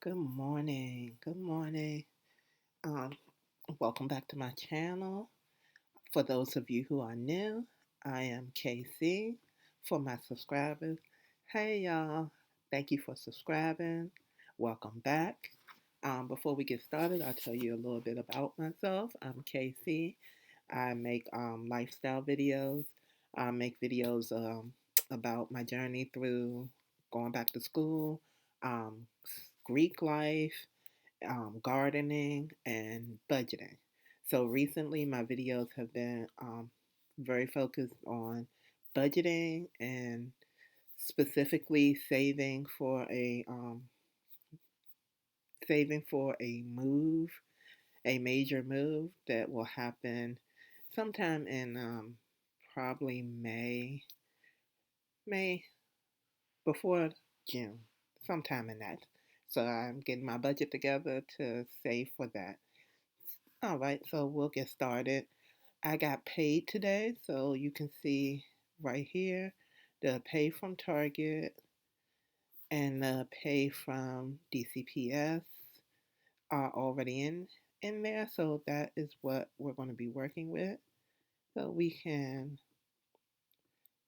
Good morning. Good morning. Um, Welcome back to my channel. For those of you who are new, I am KC. For my subscribers, hey y'all. Thank you for subscribing. Welcome back. Before we get started, I'll tell you a little bit about myself. I'm KC. I make lifestyle videos. I make videos about my journey through going back to school, um, Greek life, gardening, and budgeting. So recently, my videos have been very focused on budgeting and specifically saving for a move, a major move that will happen sometime in probably May before June, sometime in that. So I'm getting my budget together to save for that. All right, so we'll get started. I got paid today, so you can see right here the pay from Target and the pay from DCPS are already in there, so that is what we're going to be working with. So we can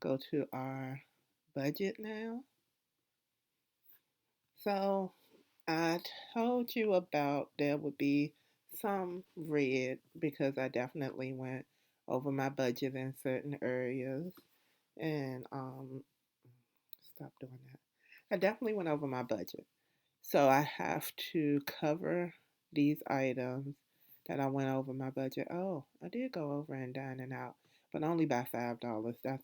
go to our budget now. So I told you about there would be some red because I definitely went over my budget in certain areas. And stop doing that. I definitely went over my budget. So I have to cover these items that I went over my budget. Oh, I did go over and dine and out, but only by $5. That's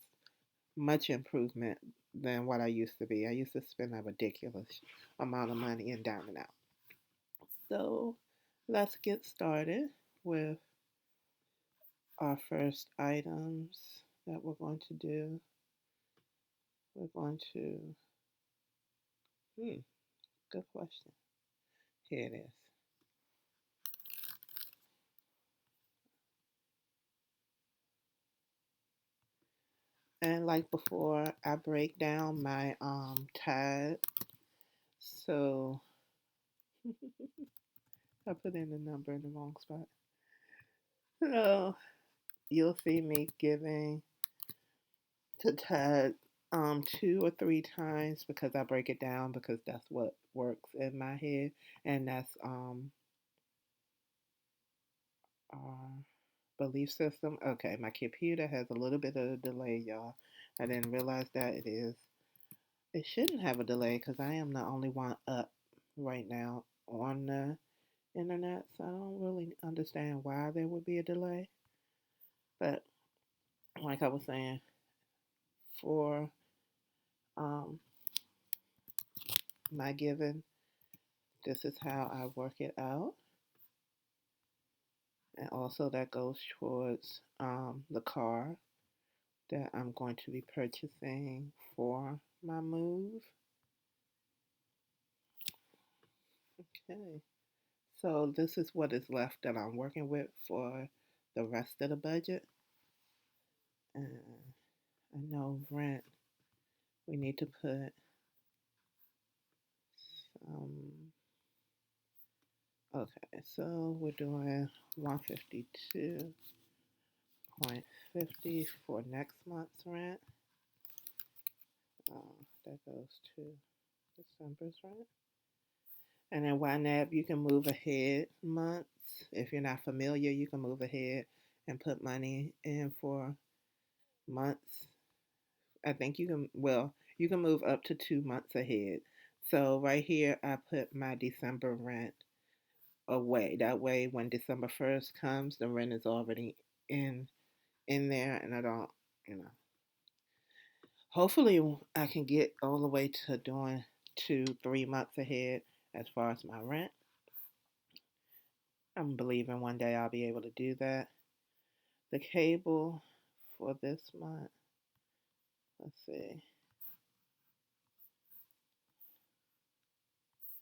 much improvement than what I used to be. I used to spend a ridiculous amount of money in dine and out. So let's get started with our first items that we're going to do. We're going to, good question. Here it is. And like before, I break down my tag. So I put in the number in the wrong spot. So you'll see me giving to tag 2 or 3 times because I break it down because that's what works in my head, and that's our belief system. Okay, my computer has a little bit of a delay, y'all. I didn't realize that it is. It shouldn't have a delay because I am the only one up right now on the internet, so I don't really understand why there would be a delay. But like I was saying, for um, my giving, this is how I work it out. And also, that goes towards the car that I'm going to be purchasing for my move. Okay, so this is what is left that I'm working with for the rest of the budget. And I know rent, we need to put some. Okay, so we're doing 152.50 for next month's rent. That goes to December's rent. And then YNAB, you can move ahead months. If you're not familiar, you can move ahead and put money in for months. I think you can move up to 2 months ahead. So right here, I put my December rent away. That way, when December 1st comes, the rent is already in in there, and I don't, you know. Hopefully, I can get all the way to doing 2, 3 months ahead as far as my rent. I'm believing one day I'll be able to do that. The cable for this month, let's see.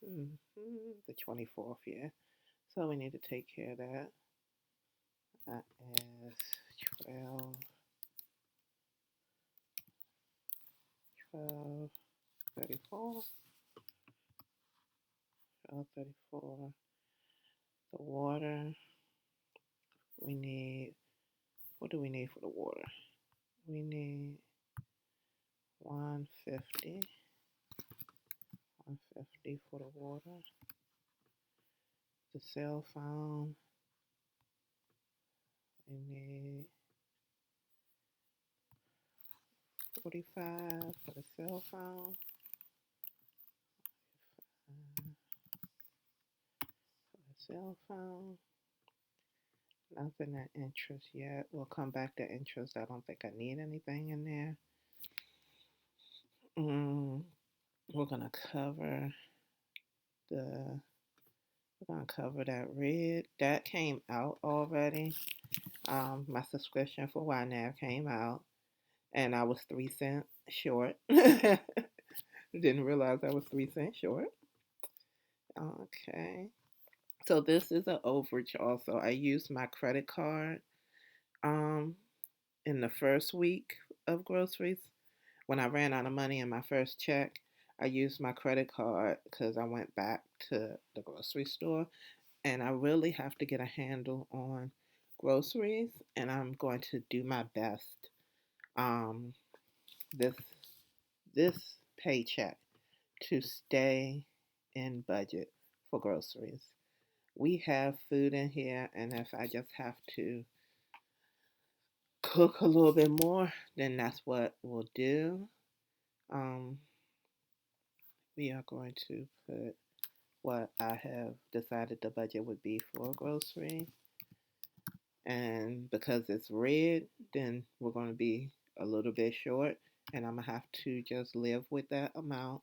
The 24th, yeah. So we need to take care of that. That is 12, 12, 34, $12.34. The water, we need, what do we need for the water? We need 150. 150 for the water. The cell phone, we need 45 for the cell phone. For the cell phone. Nothing at interest yet. We'll come back to interest. I don't think I need anything in there. We're gonna cover the. We're gonna cover that red. That came out already. My subscription for YNAB came out, and I was 3 cents short. Didn't realize I was 3 cents short. Okay. So this is an overage also. I used my credit card um in the first week of groceries. When I ran out of money in my first check, I used my credit card because I went back to the grocery store, and I really have to get a handle on groceries, and I'm going to do my best um this this paycheck to stay in budget for groceries. We have food in here, and if I just have to cook a little bit more, then that's what we'll do. Um, we are going to put what I have decided the budget would be for grocery. And because it's red, then we're going to be a little bit short, and I'm going to have to just live with that amount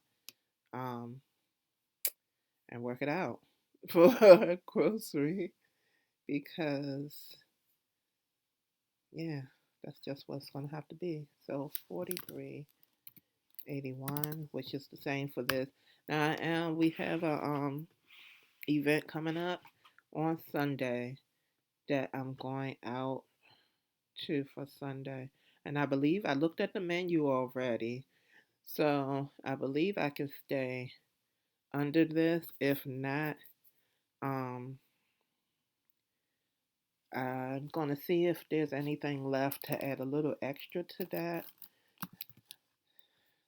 um, and work it out for grocery because, yeah, that's just what's going to have to be. So 43.81, which is the same for this. Now, and we have a event coming up on Sunday that I'm going out to for Sunday. And I believe I looked at the menu already. So I believe I can stay under this. If not, um, I'm going to see if there's anything left to add a little extra to that.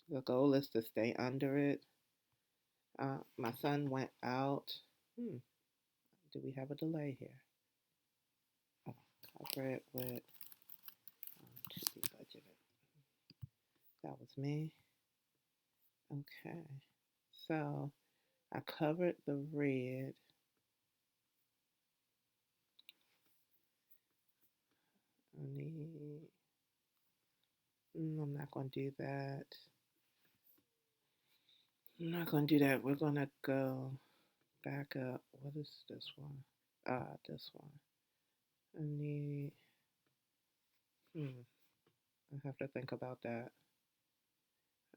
The goal is to stay under it. My son went out. Do we have a delay here? Oh, cover it with to be budgeted. That was me. Okay. So I covered the red. I need. I'm not going to do that. I'm not going to do that. We're going to go back up. What is this one? This one. I need. I have to think about that.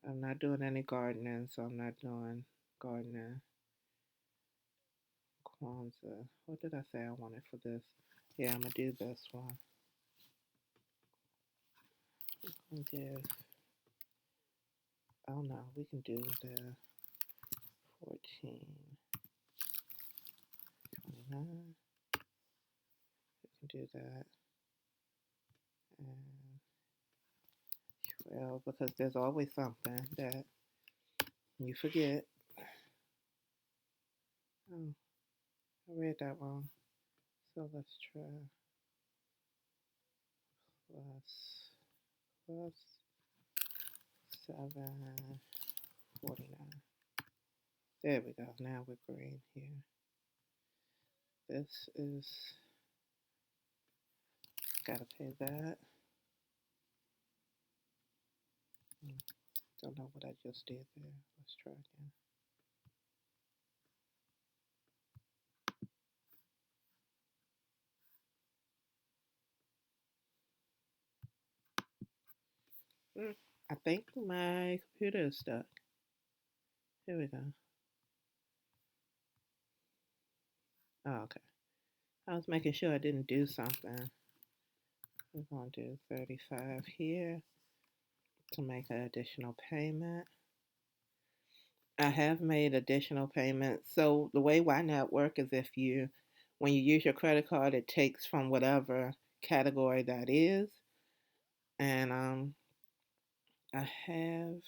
I'm not doing any gardening, so I'm not doing gardening. Kwanzaa. What did I say I wanted for this? Yeah, I'm going to do this one. Give. Oh no, we can do the 14, 29. We can do that. And 12, because there's always something that you forget. Oh, I read that wrong. So let's try plus 749. There we go. Now we're green here. This is gotta pay that. Don't know what I just did there. Let's try again. I think my computer is stuck. Here we go. Oh, okay. I was making sure I didn't do something. We're going to do 35 here to make an additional payment. I have made additional payments. So the way YNAB work is if you, when you use your credit card, it takes from whatever category that is. And I have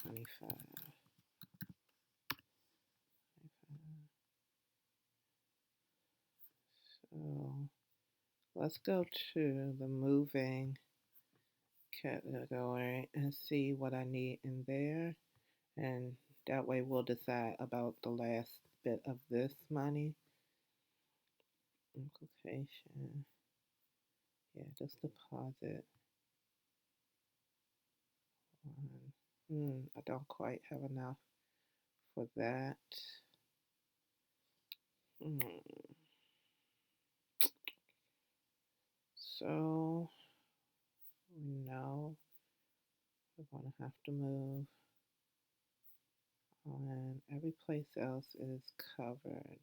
25. So let's go to the moving category and see what I need in there. And that way we'll decide about the last bit of this money. Implication. Yeah, just deposit. I don't quite have enough for that. Hmm. So, no, we're going to have to move. And every place else is covered,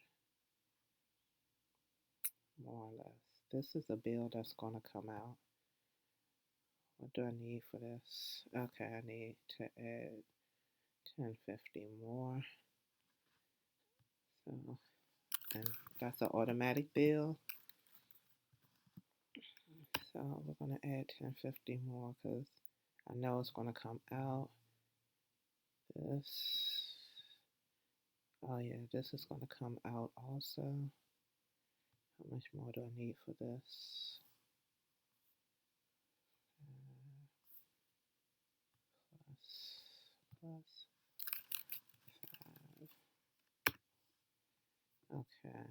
more or less. This is a bill that's going to come out. What do I need for this? Okay, I need to add 1050 more. So, and that's an automatic bill. So we're going to add 1050 more because I know it's going to come out. This, oh yeah, this is going to come out also. How much more do I need for this? Plus 5. Okay.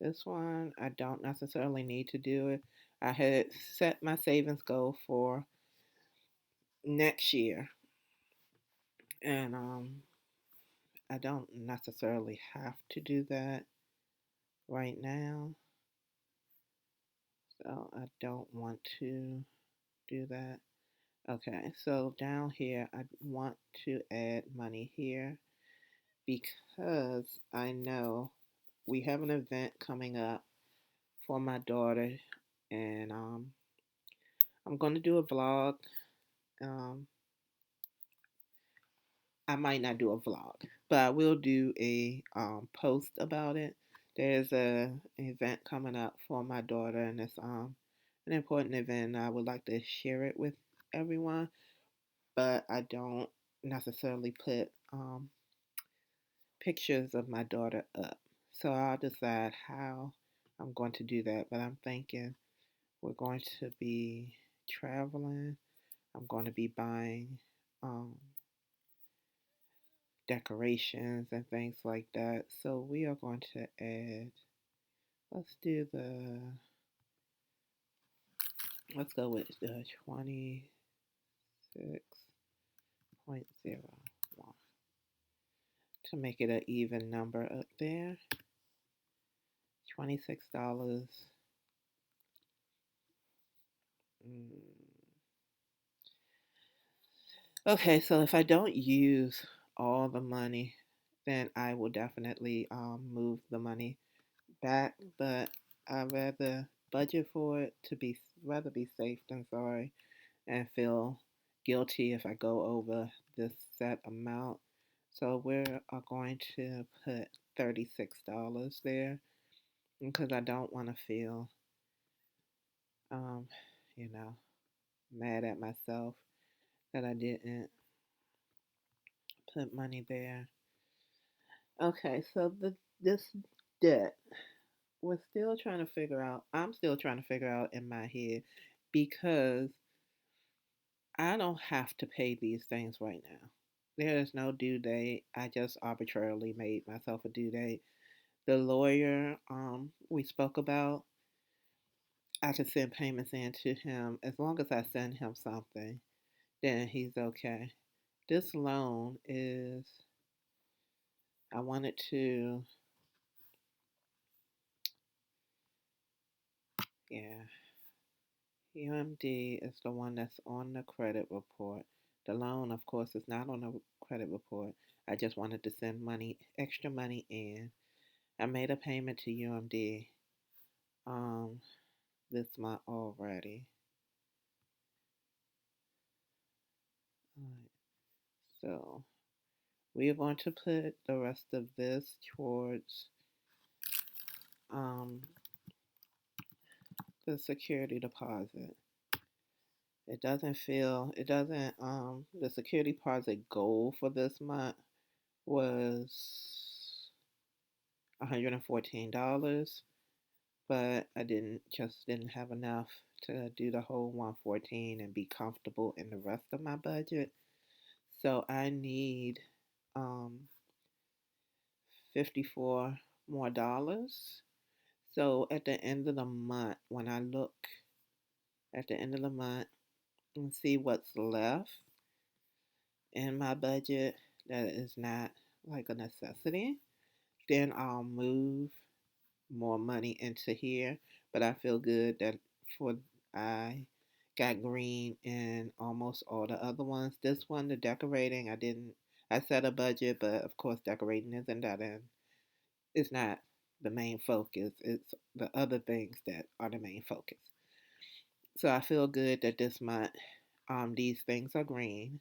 This one, I don't necessarily need to do it. I had set my savings goal for next year, and I don't necessarily have to do that right now, so I don't want to do that. Okay, so down here, I want to add money here because I know we have an event coming up for my daughter, and I'm going to do a vlog. Um, I might not do a vlog, but I will do a post about it. There's an event coming up for my daughter, and it's an important event. I would like to share it with everyone, but I don't necessarily put pictures of my daughter up. So I'll decide how I'm going to do that. But I'm thinking we're going to be traveling. I'm going to be buying um, decorations and things like that. So we are going to add, let's do the, let's go with the 26.01 to make it an even number up there. $26. Okay, so if I don't use all the money, then I will definitely move the money back. But I'd rather budget for it to be rather be safe than sorry, and feel guilty if I go over this set amount. So we are going to put $36 there because I don't want to feel, um, you know, mad at myself that I didn't put money there. Okay, so this debt, we're still trying to figure out. I'm still trying to figure out in my head because I don't have to pay these things right now. There is no due date. I just arbitrarily made myself a due date. The lawyer we spoke about, I could send payments in to him as long as I send him something, then he's okay. This loan is, I wanted to, yeah, UMD is the one that's on the credit report. The loan, of course, is not on the credit report. I just wanted to send money, extra money in. I made a payment to UMD um, this month already. So we are going to put the rest of this towards um, the security deposit. The security deposit goal for this month was $114, but I didn't have enough to do the whole 114 and be comfortable in the rest of my budget. So I need um, 54 more dollars. So at the end of the month, when I look at the end of the month and see what's left in my budget that is not like a necessity, then I'll move more money into here. But I feel good that for I got green in almost all the other ones. This one, the decorating, I set a budget, but of course decorating isn't that in. It's not the main focus. It's the other things that are the main focus. So I feel good that this month these things are green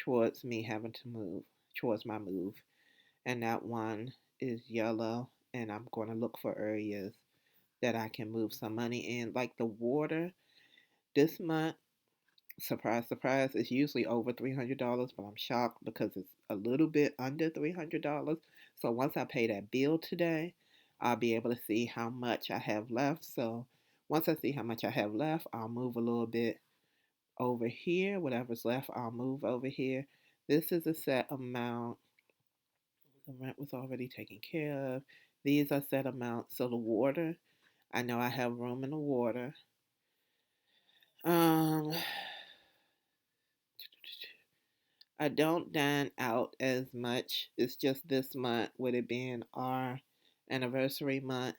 towards me having to move, towards my move. And that one is yellow, and I'm going to look for areas that I can move some money in. Like the water, this month, surprise, surprise, it's usually over $300, but I'm shocked because it's a little bit under $300. So once I pay that bill today, I'll be able to see how much I have left. So once I see how much I have left, I'll move a little bit over here. Whatever's left, I'll move over here. This is a set amount. The rent was already taken care of. These are set amounts. So the water, I know I have room in the water. Um, I don't dine out as much. It's just this month, with it being our anniversary month,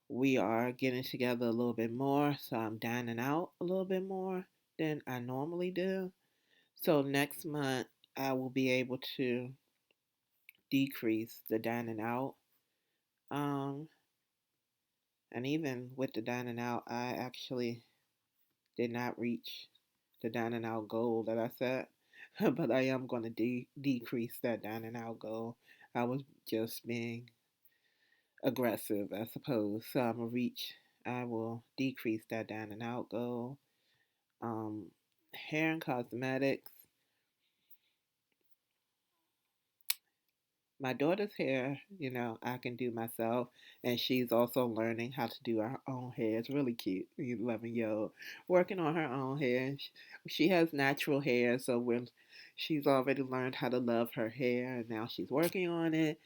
we are getting together a little bit more. So I'm dining out a little bit more than I normally do. So next month, I will be able to decrease the dining out. Um, and even with the dining out, I actually did not reach the dining out goal that I set, but I am going to decrease that dining out goal. I was just being aggressive, I suppose. So I will decrease that dining out goal. Um, Hair and cosmetics. My daughter's hair, I can do myself, and she's also learning how to do her own hair. It's really cute. 11-year old working on her own hair. She has natural hair, so when she's already learned how to love her hair, and now she's working on it.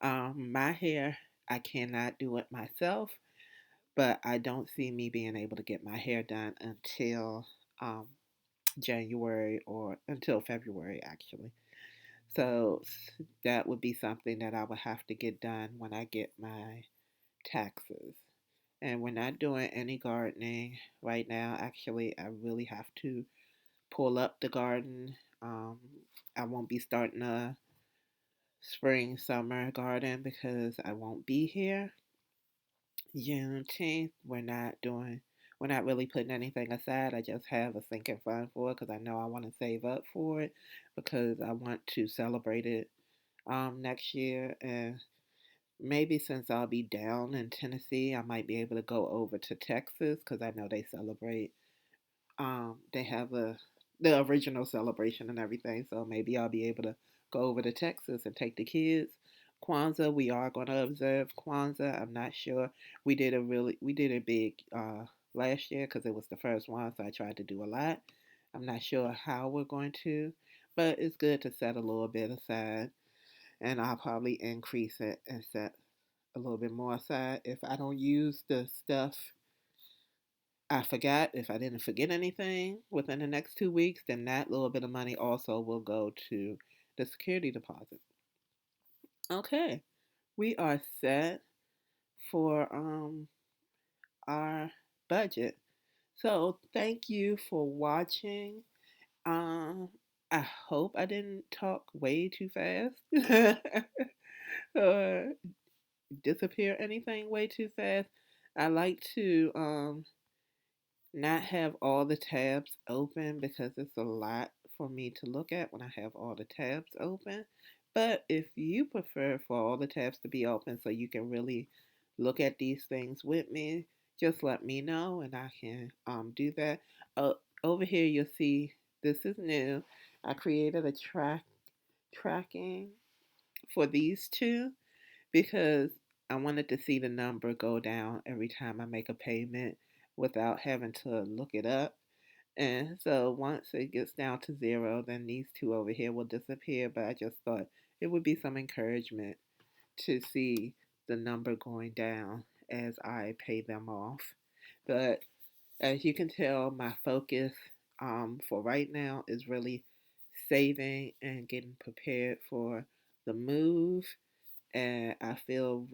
My hair, I cannot do it myself, but I don't see me being able to get my hair done until um, January or until February, actually. So that would be something that I would have to get done when I get my taxes. And we're not doing any gardening right now. Actually, I really have to pull up the garden. Um, I won't be starting a spring summer garden because I won't be here. Juneteenth, we're not really putting anything aside. I just have a sinking fund for it because I know I want to save up for it because I want to celebrate it next year. And maybe since I'll be down in Tennessee, I might be able to go over to Texas because I know they celebrate. They have the original celebration and everything, so maybe I'll be able to go over to Texas and take the kids. Kwanzaa, we are going to observe Kwanzaa. I'm not sure. We did a big last year because it was the first one, so I tried to do a lot. I'm not sure how we're going to, but it's good to set a little bit aside, and I'll probably increase it and set a little bit more aside. If I don't use the stuff I forgot, if I didn't forget anything within the next 2 weeks, then that little bit of money also will go to the security deposit. Okay, we are set for our budget. So thank you for watching. Um, I hope I didn't talk way too fast or disappear anything way too fast. I like to not have all the tabs open because it's a lot for me to look at when I have all the tabs open. But if you prefer for all the tabs to be open so you can really look at these things with me, just let me know and I can do that. Uh, Over here, you'll see this is new. I created a tracking for these two because I wanted to see the number go down every time I make a payment without having to look it up. And so once it gets down to zero, then these two over here will disappear. But I just thought it would be some encouragement to see the number going down as I pay them off. But as you can tell, my focus for right now is really saving and getting prepared for the move. And I feel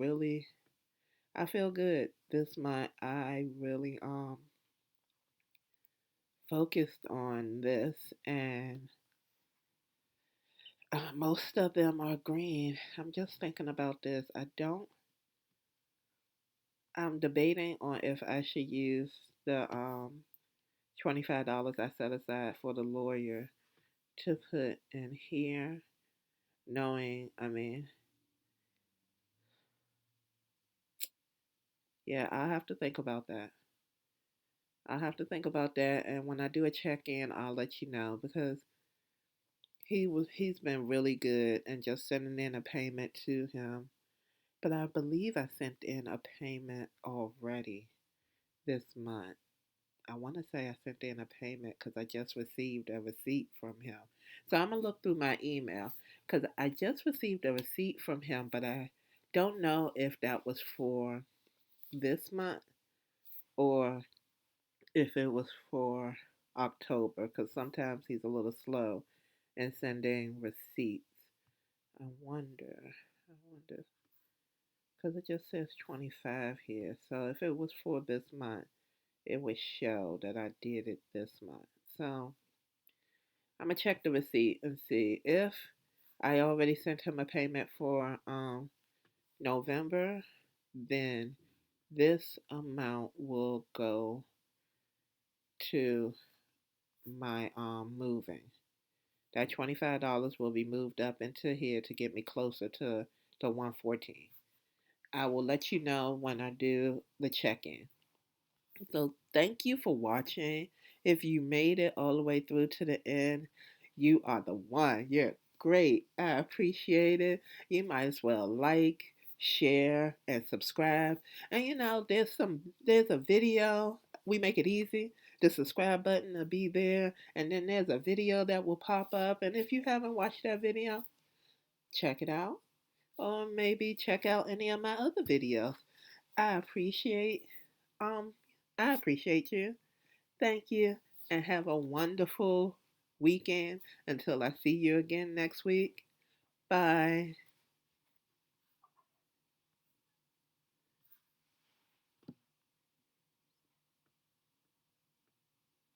good this month. I really focused on this, and most of them are green. I'm just thinking about this. I'm debating on if I should use the $25 I set aside for the lawyer to put in here, knowing, yeah, I have to think about that. I have to think about that, and when I do a check-in, I'll let you know because he's been really good and just sending in a payment to him. But I believe I sent in a payment already this month. I want to say I sent in a payment because I just received a receipt from him. So I'm going to look through my email because I just received a receipt from him, but I don't know if that was for this month or if it was for October because sometimes he's a little slow in sending receipts. I wonder, because it just says 25 here. So if it was for this month, it would show that I did it this month. So I'm gonna check the receipt and see if I already sent him a payment for November, then this amount will go to my moving. That $25 will be moved up into here to get me closer to the 114. I will let you know when I do the check-in. So thank you for watching. If you made it all the way through to the end, you are the one. You're great. I appreciate it. You might as well like, share, and subscribe. And there's a video. We make it easy. The subscribe button will be there, and then there's a video that will pop up. And if you haven't watched that video, check it out, or maybe check out any of my other videos. I appreciate um I appreciate you. Thank you and have a wonderful weekend until I see you again next week. Bye.